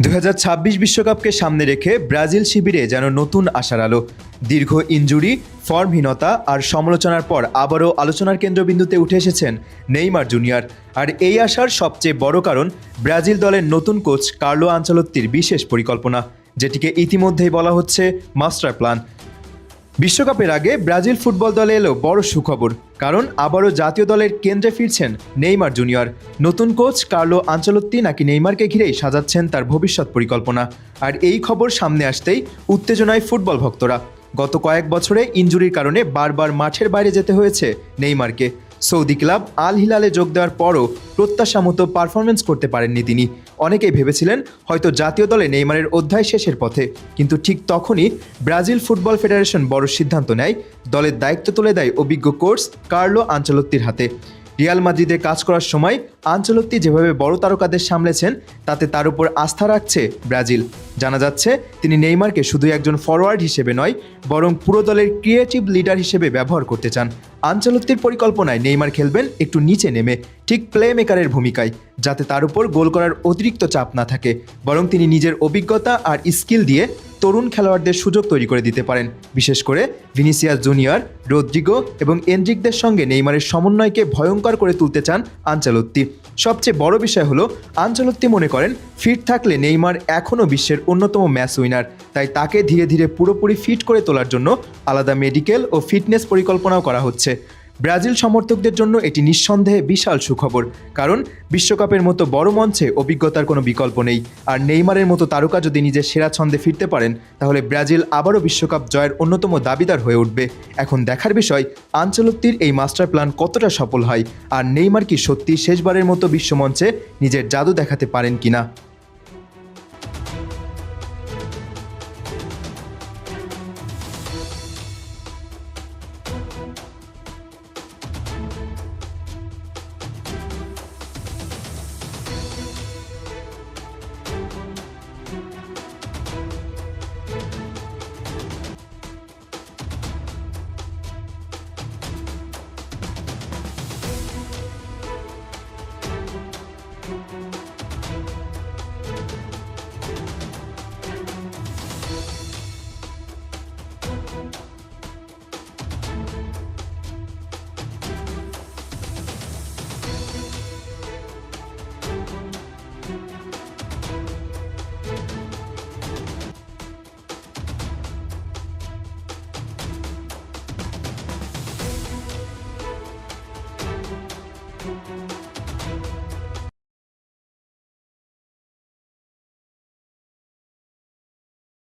2026 বিশ্বকাপকে সামনে রেখে ব্রাজিল শিবিরে যেন নতুন আশার আলো। দীর্ঘ ইনজুরি, ফর্মহীনতা আর সমালোচনার পর আবারও আলোচনার কেন্দ্রবিন্দুতে উঠে এসেছেন নেইমার জুনিয়র। আর এই আশার সবচেয়ে বড় কারণ ব্রাজিল দলের নতুন কোচ কার্লো আনচেলত্তির বিশেষ পরিকল্পনা, যেটিকে ইতিমধ্যেই বলা হচ্ছে মাস্টার প্ল্যান। বিশ্বকাপের আগে ব্রাজিল ফুটবল দলে এলো বড় সুখবর, কারণ আবারও জাতীয় দলের কেন্দ্রে ফিরছেন নেইমার জুনিয়র। নতুন কোচ কার্লো আনচেলত্তি নাকি নেইমারকে ঘিরেই সাজাচ্ছেন তার ভবিষ্যৎ পরিকল্পনা। আর এই খবর সামনে আসতেই উত্তেজনায় ফুটবল ভক্তরা। গত কয়েক বছরে ইনজুরির কারণে বারবার মাঠের বাইরে যেতে হয়েছে নেইমারকে। সৌদি ক্লাব আল হিলালে যোগ দেওয়ার পরও প্রত্যাশা মতো পারফরমেন্স করতে পারেননি তিনি। অনেকেই ভেবেছিলেন হয়তো জাতীয় দলে নেইমারের অধ্যায় শেষের পথে, কিন্তু ঠিক তখনই ব্রাজিল ফুটবল ফেডারেশন বড় সিদ্ধান্ত নেয়, দলের দায়িত্ব তুলে দেয় অভিজ্ঞ কোচ কার্লো আনচেলত্তির হাতে। রিয়াল মাদ্রিদে কাজ করার সময় আনচেলত্তি যেভাবে বড় তারকাদের সামলেছেন, তাতে তার উপর আস্থা রাখছে ব্রাজিল। জানা যাচ্ছে তিনি নেইমারকে শুধু একজন ফরওয়ার্ড হিসেবে নয়, বরং পুরো দলের ক্রিয়েটিভ লিডার হিসেবে ব্যবহার করতে চান। আনচেলত্তির পরিকল্পনায় নেইমার খেলবেন একটু নিচে নেমে, ঠিক প্লে মেকারের ভূমিকায়, যাতে তার উপর গোল করার অতিরিক্ত চাপ না থাকে, বরং তিনি নিজের অভিজ্ঞতা আর স্কিল দিয়ে তরুণ খেলোয়াড়দের সুযোগ তৈরি করে দিতে পারেন। বিশেষ করে ভিনিসিয়াস জুনিয়র, রদ্রিগো এবং এনরিকদের সঙ্গে নেইমারের সমন্বয়কে ভয়ঙ্কর করে তুলতে চান আনচেলত্তি। সবচেয়ে বড় বিষয় হলো, আনচেলত্তি মনে করেন ফিট থাকলে নেইমার এখনও বিশ্বের অন্যতম ম্যাচ উইনার, তাই তাকে ধীরে ধীরে পুরোপুরি ফিট করে তোলার জন্য আলাদা মেডিকেল ও ফিটনেস পরিকল্পনাও করা হচ্ছে। ব্রাজিল সমর্থকদের জন্য এটি নিঃসন্দেহে বিশাল সুখবর, কারণ বিশ্বকাপের মতো বড় মঞ্চে অভিজ্ঞতার কোনো বিকল্প নেই। আর নেইমারের মতো তারকা যদি নিজের সেরা ছন্দে ফিরতে পারেন, তাহলে ব্রাজিল আবারও বিশ্বকাপ জয়ের অন্যতম দাবিদার হয়ে উঠবে। এখন দেখার বিষয় আনচেলত্তির এই মাস্টার প্ল্যান কতটা সফল হয়, আর নেইমার কি সত্যি শেষবারের মতো বিশ্বমঞ্চে নিজের জাদু দেখাতে পারেন কিনা।